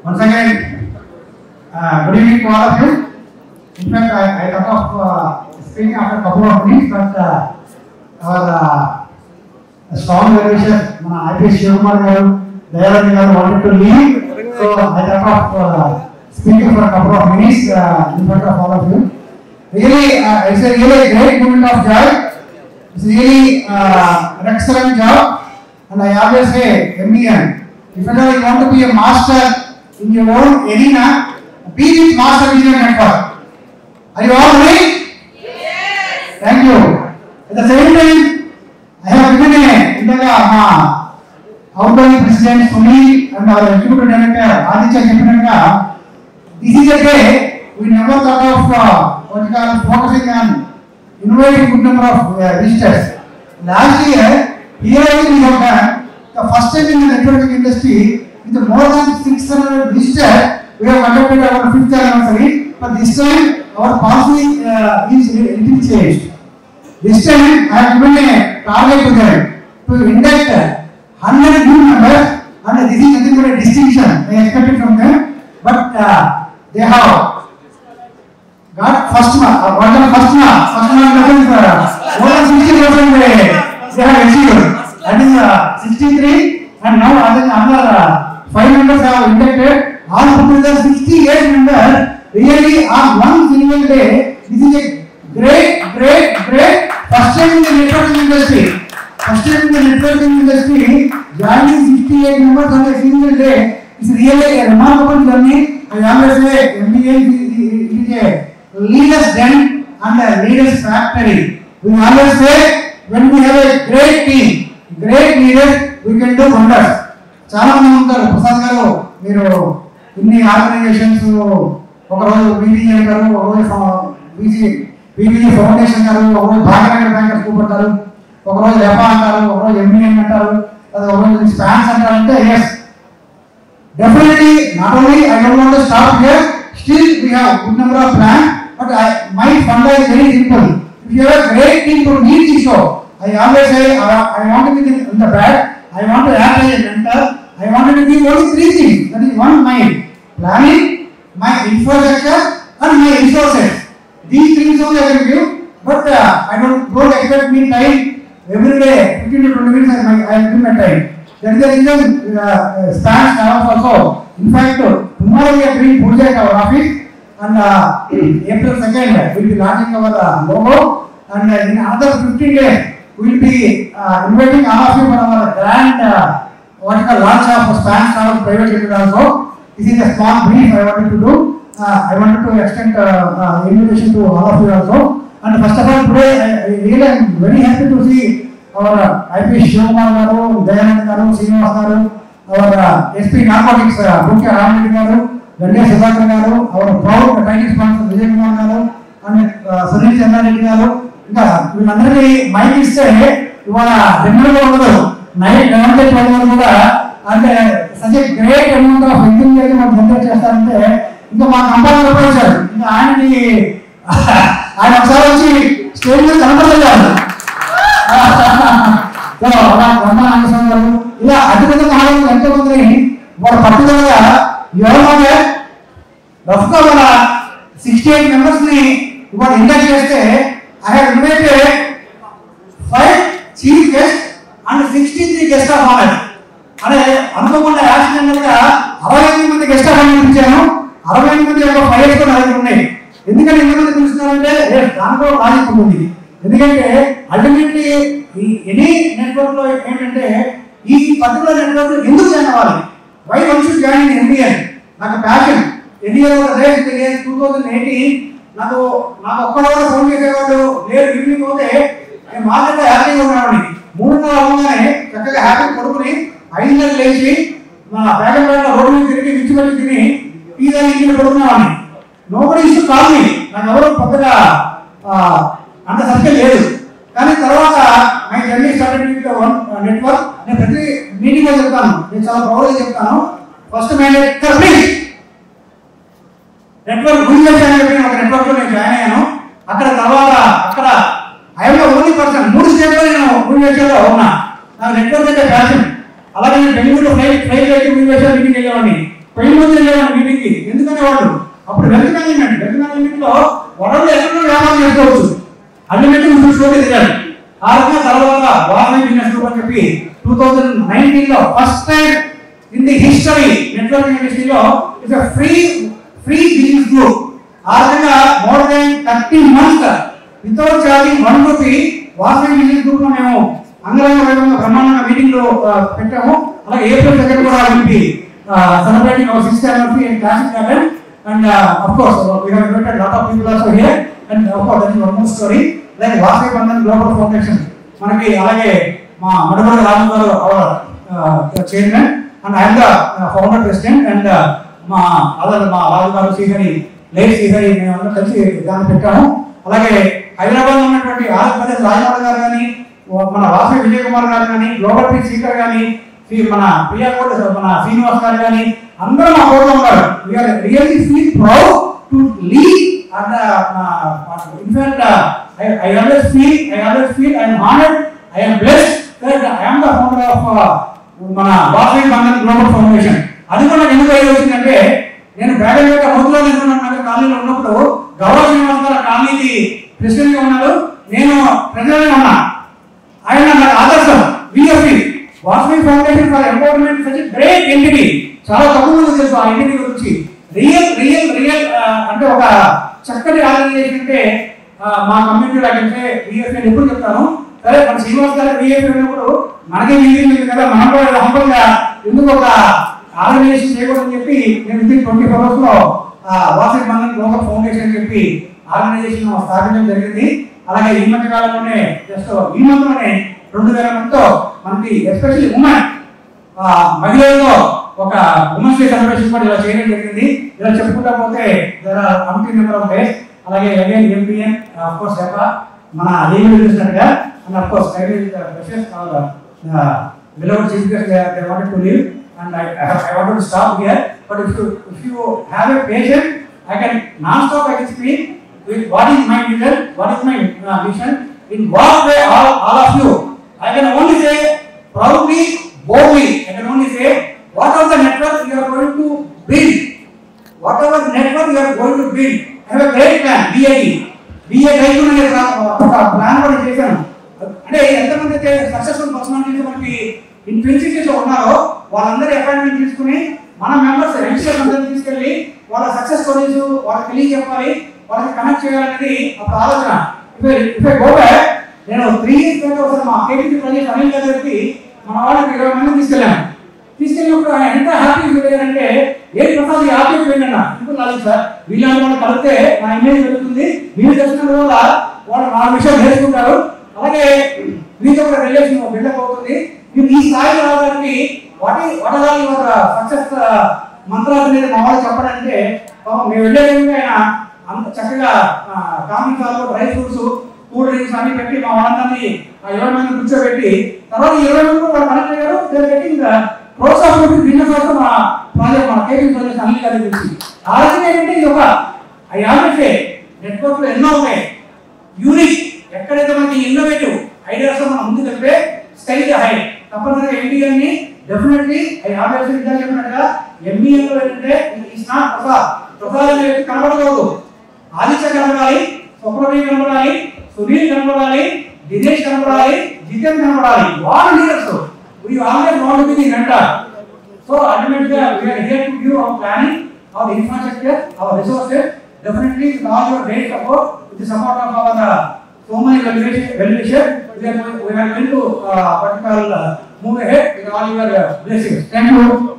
Once again, good evening to all of you. In fact, I thought of speaking after a couple of minutes, but our strong well-wishers, IPS Shivakumar garu, Dayanand garu wanted to leave, so I thought of speaking for a couple of minutes in front of all of you. Really, it's a really great moment of joy. It's really an excellent job, and I always say, MEN, if ever you want to be a master in your own arena, be with Master Vision Network. Are you all ready? Yes. Thank you. At the same time, I have given outgoing President Sunil and our Executive Director Aditya Chepinanga. This is a day we never thought of focusing on innovating good number of visitors. Last year, here we have done the first time in the networking industry with more than 600 visitors. We have conducted our 5th anniversary, but this time our policy is little changed. This time I have given a target to them to induct 100 new members, and this is nothing but a distinction I expected from them. But they have got first mark. What is first mark? First mark means more than 60% they have achieved. That is 63, and now another 5 members have inducted. All put together 68 members really on one single day. This is a great first time in the networking industry. First time in the networking industry, joining 68 members on a single day is really a remarkable journey. I always say MBA is a leaders den and a leaders factory. We always say when we have a great team, great leaders, we can do wonders. చాలా మంది ఉంటారు ప్రసాద్ గారు మీరు ఇన్ని organisations ఒకరోజు BBG అంటారు, ఒకరోజు BBG foundation అంటారు, ఒకరోజు భాగ్యనగర్ బ్యాంకర్స్ గ్రూప్ అంటారు, ఒకరోజు ఎఫా అంటారు, ఒకరోజు ఎంబీఎన్ అంటారు, ఒకరోజు స్పాన్స్ అంటారు. అంటే yes definitely not only I don't want to stop here, still we have good number of plan, but my fund is very simple. If you have a great team to lead the show, I always say I want to be in the back, I want to act as a mentor. I wanted to give only 3 things. That is one, my planning, my infrastructure, and my resources. These things only I can give, but I don't expect me time every day 15 to 20 minutes. I will give my time. That is the reason SPAN staff also. In fact, tomorrow we are doing puja at our office, and April 2nd we will be launching our logo, and in another 15 days we will be inviting all of you for our grand what is the launch of SPAN Travel Private Limited also. This is a small brief I wanted to do. I wanted to extend invitation to all of you also. And first of all, today I really am very happy to see our IPS Shivakumar garu, Dayanand garu, Srinivas garu, our SP Narcotics Bukya Ramreddy garu, Gandya Sudhakar garu, our proud title sponsor Vijay Kumar garu, and Sunil Chandra Reddy garu. Inga వీళ్ళందరికీ mic ఇస్తే ఇవాళ dinner లో ఉండదు, night 11:12 కూడా. అంటే such a great amount of encourage మనం generate చేస్తారంటే ఇంకా మా కంపెనీ ప్రొఫెసర్ ఇంకా ఆయన ఒకసారి వచ్చి స్టేజ్ మీద కనపడలేదు. అలా బ్రహ్మానంద గారు ఇలా అతిపెద్ద మహారాజులు ఎంతో మందిని వాళ్ళ పట్టుదలగా ఎవరైనా రఫ్గా వాళ్ళ 68 మెంబర్స్ ని ఇవాళ ఇండక్ట్ చేస్తే I have invited 5 chief guest and 63 guest of honour. అదే అనుకోకుండా యాక్సిడెంటల్ గా 68 మంది గెస్ట్ ఆఫ్ ఆనర్ పిలిచాను. 68 మంది యొక్క ఫైల్స్ కూడా దగ్గర ఉన్నాయి. ఎందుకంటే ఎంతమంది పిలుస్తున్నారంటే దాంట్లో లాజిక్ ఉంటుంది. ఎందుకంటే అల్టిమేట్లీ ఎనీ నెట్వర్క్ లో ఏంటంటే ఈ పర్టికులర్ నెట్వర్క్ లో ఎందుకు జాయిన్ అవ్వాలి, why one should join in MBN. నాకు ప్యాషన్. ఎన్డీఏ 2018 నాకు ఒక్కడో ఫోన్ చేసేవాళ్ళు లేరు. ఈవినింగ్ పోతే నేను మార్కెట్లో హ్యాపీగా ఉన్నాను. 3:30 అవ్వగానే చక్కగా హ్యాపీ కొడుకుని 5:00 లేచి మా బ్యాగన్ రోడ్డు మీద తిరిగి విచ్చిపెట్టి తిని టీ తాగి ఇంటికి పడుకున్నామని. నోబడి ఇష్యూ కాదు, నాకు ఎవరు కొత్తగా అంత సర్కిల్ లేదు. కానీ తర్వాత my journey started with network. నేను ప్రతి మీటింగ్ లో చెప్తాను, నేను చాలా ప్రౌడ్గా చెప్తాను. ఫస్ట్ మ్యాండేట్ నెట్వర్క్ గురించి అని చెప్పి ఒక నెట్వర్క్ లో నేను జాయిన్ అయ్యాను. అక్కడ ఐఎమ్ ద ఓన్లీ పర్సన్ 3 స్టేట్లో నేను యూనివర్సిటీలో ఉన్నా. నాకు నెట్వర్క్ అంటే ప్యాషన్. అలాగే నేను బెంగళూరులో ఫ్లైట్ మీటింగ్ వెళ్ళేవాడిని. పెళ్లి ముందు వెళ్ళేవాడు మీటింగ్కి. ఎందుకనే వాళ్ళు అప్పుడు వెల్త్ మేనేజ్మెంట్ లో వరల్డ్ ఎక్కడ వ్యాపారం చేసుకోవచ్చు, అల్టిమేట్లీ షోకి తిరిగాడు. ఆ రకంగా తర్వాత వాసవి బిజినెస్ గ్రూప్ అని చెప్పి 2019 లో first time in the history networking ఇండస్ట్రీలో it's a free business group. ఆ రకంగా more than 30 months without charging 1 rupee Vasavi business group లో మేము అంగరంగ వైభవంగా బ్రహ్మాండంగా మీటింగ్ లో పెట్టాము. అలాగే ఏప్రిల్ 2 కూడా వీళ్ళకి celebrating our 6th anniversary in Classic Garden, and of course we have invited lot of people also here, and of course that is one more story. Like Vasavi Bandhan Global Foundation మనకి అలాగే మా మడమల రాము గారు hour chairman and I am the founder president, and మా రాజు గారు Srihari late Srihari మేము కలిసి దాన్ని పెట్టాము. అలాగే హైదరాబాద్ లో ఉన్నటువంటి ఆంధ్రప్రదేశ్ రాజమౌళి గారు కానీ, మన వాసవి విజయ్ కుమార్ గారు కానీ, గ్లోబల్ పీస్ స్పీకర్ కానీ, మన ప్రియాకోట మన శ్రీనివాస్ గారు కానీ అందరూ మా కోర్టులో ఉన్నారు. We are really feel proud to lead and in fact I always feel I am honored, I am blessed that I am the founder of మన వాసవి బంధన్ గ్లోబల్ ఫౌండేషన్. అది కూడా ఎందుకు అయ్యి వచ్చిందంటే, నేను బేగంపేట మోతిలాల్ కాలనీలో ఉన్నప్పుడు గౌరవ శ్రీనివాస్ గారు కాలనీకి ప్రెసిడెంట్ గా ఉన్నారు, నేను ప్రెసిడెంట్ గా ఉన్నా. ఆయన నాకు ఆదర్శం. VFE Vasavi foundation for empowerment such great entity. చాలా తక్కువ మంది తెలుసు ఆ ఎంటిటీ గురించి. రియల్ అంటే ఒక చక్కటి ఆర్గనైజేషన్ అంటే మా కమ్యూనిటీలో అంటే విఎఫ్ఐ ఎప్పుడు చెప్తాను. సరే మన శ్రీనివాస్ గారు విఎఫ్ఐ ఉన్నప్పుడు మనకే వీలు కదా, మనం కూడా హంబల్గా ఎందుకు ఒక ఆర్గనైజేషన్ చేయకూడదని చెప్పి నేను 24 hours లో వాసవి బంధన్ గ్లోబల్ ఫౌండేషన్ అని చెప్పి ఆర్గనైజేషన్ స్థాపించడం జరిగింది. అలాగే ఈ మధ్య కాలంలోనే జస్ట్ ఈ మంత్లోనే 2000 మందితో మనకి ఎస్పెషల్లీ ఉమెన్ మహిళలతో ఒక ఉమెన్స్ డే సెలబ్రేషన్ కూడా ఇలా చేయడం జరిగింది. ఇలా చెప్పుకుంటా పోతే కమిటీ నెంబర్ ఆఫ్ డేస్. అలాగే అగైన్ ఎంపీఎన్ ఆఫ్ కోర్స్ మన లీగల్ చూసినట్టుగా, and of course beloved chief guest they wanted to leave, and I wanted to stop here, but if you have a patient, I can non-stop I can speak with what is my vision, what is my mission, in what way all of you. I can only say proudly, boldly, I can only say whatever the network you are going to build, whatever network you are going to build, I have a great plan. BA అనే ఒక plan కూడా చేశాను. అంటే ఎంతమంది అయితే successful personalities మనకి influences ఉన్నారో వాళ్ళందరూ అపాయింట్మెంట్ తీసుకుని మన మెంబర్స్ యంగ్స్టర్స్ అందరినీ తీసుకెళ్ళి వాళ్ళ సక్సెస్ స్టోరీస్ వాళ్ళకి తెలియజెప్పాలి, వాళ్ళకి కనెక్ట్ చేయాలనేది ఒక ఆలోచన. ఇఫ్ గో బ్యాక్, నేను 3 years బ్యాక్ ఒకసారి మా కేటీసీ ప్రాజెక్ట్ అనిల్ గారికి మన వాళ్ళకి 20 మంది తీసుకెళ్ళినప్పుడు ఆయన ఎంత హ్యాపీ ఫీల్ అయ్యారంటే, ఏ ప్రసాద్ హ్యాపీ ఫీల్ అన్నా ఇప్పుడు లేదు సార్, వీళ్ళని వాళ్ళు కలిపితే నా ఇమేజ్ పెరుగుతుంది, మీరు తెలిసిన వల్ల వాళ్ళు నా విషయాలు నేర్చుకుంటారు, అలాగే మీతో కూడా రిలేషన్ బిల్డప్ అవుతుంది. మీరు ఈ స్థాయిలో రావడానికి వాట్ ఆర్ యువర్ సక్సెస్ మంత్రాలు అనేది మా వాళ్ళు చెప్పడానికే మేము వెళ్ళేది. ఆయన అంత చక్కగా కామన్ సార్లు డ్రై ఫ్రూట్స్ కూల్ డ్రింక్స్ అన్ని పెట్టి మా వాళ్ళందరినీ 20 మంది కూర్చోబెట్టి తర్వాత 20 మంది వాళ్ళు కనెక్ట్ అయ్యారు. పెట్టి ఇంకా ప్రోత్సాహం బిజినెస్ వస్తే మా ప్రాజెక్ట్ మన కేబీ ప్రాజెక్ట్ అన్ని కలిగి వచ్చింది. ఆ రకంగా ఏంటంటే ఇది ఒక ఐఆర్ఎఫ్ఏ నెట్వర్క్ లో ఎన్నో ఉన్నాయి యూనిక్. ఎక్కడైతే మనకి ఇన్నోవేటివ్ ఐడియాస్ మనం ముందుకు వెళ్తే స్టైల్ హై తప్పనిసరిగా ఎంబీఏని డెఫినెట్లీ ఐఆర్ఎఫ్ ఇందా చెప్పినట్టుగా ఎంబీఏలో ఏంటంటే ఇట్స్ నాట్ ప్రసాద్ అనే వ్యక్తి కనబడకూడదు. ఆదిత్య కనబడాలి, సుప్రవీణ్ కనబడాలి, సునీల్ కనబడాలి, దినేష్ కనబడాలి, జితేన్ కనబడాలి. వాళ్ళు leaders. We always want to be the mentor. So ultimately we are here to give our planning, our infrastructure, our resources. Definitely with all your great support, with the support of our so many well-wishers, we are going to move ahead with all your blessings. Thank you.